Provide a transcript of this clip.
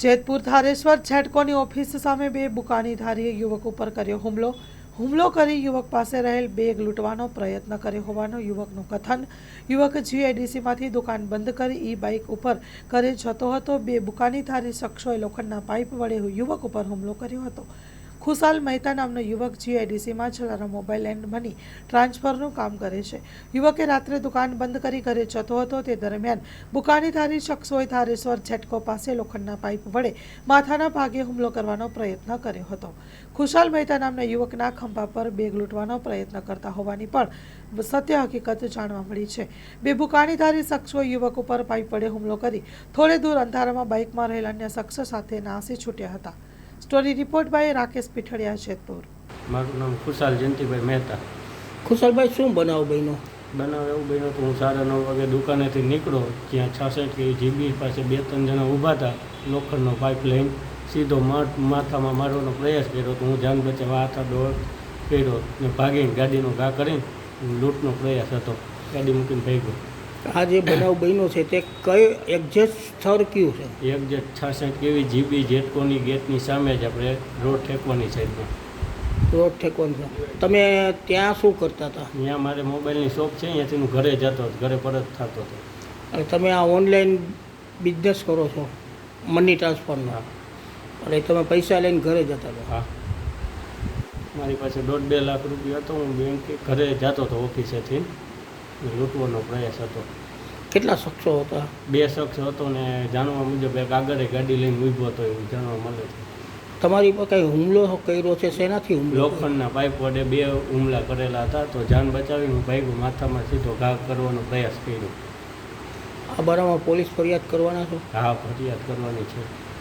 Jetpur Dhareshwar છેટકોની office સામે બે બુકાનીધારીએ યુવક ઉપર કર્યો હુમલો કરી યુવક પાસે રહેલ બેગ લૂંટવાનો પ્રયત્ન કર્યો હોવાનું યુવકનું કથન। યુવક જીઆઈડીસીમાંથી દુકાન બંધ કરી ઈ બાઇક ઉપર ઘરે જતો હતો। બે બુકાનીધારી શખ્સોએ લોખંડના પાઇપ વડે યુવક ઉપર હુમલો કર્યો હતો। ખુશાલ મહેતા નામનો યુવક જીઆઈડીસીમાં જલારામ મોબાઈલ એન્ડ મની ટ્રાન્સફરનું કામ કરે છે। યુવકે રાત્રે દુકાન બંધ કરી ઘરે જતો હતો। તે દરમિયાન બુકાનીધારી શખ્સોએ ધારેશ્વર છેટકો પાસે લોખંડના પાઇપ વડે માથાના ભાગે હુમલો કરવાનો પ્રયત્ન કર્યો હતો। ખુશાલ મહેતા નામના યુવકના ખંભા પર બેગ લૂંટવાનો પ્રયત્ન કરતા હોવાની પણ સત્ય હકીકત જાણવા મળી છે। બે બુકાનીધારી શખ્સોએ યુવક ઉપર પાઇપ વડે હુમલો કરી થોડે દૂર અંધારામાં બાઇકમાં રહેલ અન્ય શખ્સ સાથે નાસી છૂટ્યા હતા। Story report by Rakesh Pithadiya, Jetpur. મારું નામ ખુશાલ જયંતિભાઈ મહેતા। ખુશાલભાઈ, શું બનાવ બન્યો? બનાવ એવું બન્યો તો હું 9:30 વાગે દુકાનેથી નીકળો, ત્યાં 66 કે જીબી પાસે 2-3 જણા ઊભા હતા। લોખંડનો પાઇપ લઈને સીધો માથામાં મારવાનો પ્રયાસ કર્યો તો હું જાન બચાવવા હાથ દોડ કર્યો ને ભાગીને ગાડીનો ઘા કરીને લૂંટનો પ્રયાસ હતો, ગાડી મૂકીને ભાગ્યો। આ જે બનાવ બન્યો છે તે કઈ એક્ઝેક્ટ સ્થળ કયું છે? એક્ઝેક્ટ 66 કેવી જીબી જેટકોની ગેટની સામે જ આપણે રોડ ઠેકવાની સાઈડમાં રોડ ઠેકવાનું છે। તમે ત્યાં શું કરતા હતા? ત્યાં મારે મોબાઈલની શોપ છે, અહીંયાથી હું ઘરે જતો હતો, ઘરે પરત થતો હતો। અને તમે આ ઓનલાઈન બિઝનેસ કરો છો મની ટ્રાન્સફરનો, અને તમે પૈસા લઈને ઘરે જતા હતા? હા, મારી પાસે 1.5-2 લાખ રૂપિયા હતો। હું બેંકે ઘરે જતો હતો ઓફિસેથી, લૂંટવાનો પ્રયાસ હતો। કેટલા શખ્સો હતા? 2 શખ્સ હતો ને જાણવા મુજબ એક આગળ ગાડી લઈને ઊભો હતો એવું જાણવા મળે છે। તમારી પર કંઈ હુમલો કર્યો છે? શેનાથી હુમલો? લોખંડના પાઇપ વડે 2 હુમલા કરેલા હતા, તો જાન બચાવીને હું ભાગ્યો, માથામાં સીધો ઘા કરવાનો પ્રયાસ કર્યો। આ બનાવમાં પોલીસ ફરિયાદ કરવાના છો? હા, ફરિયાદ કરવાની છે।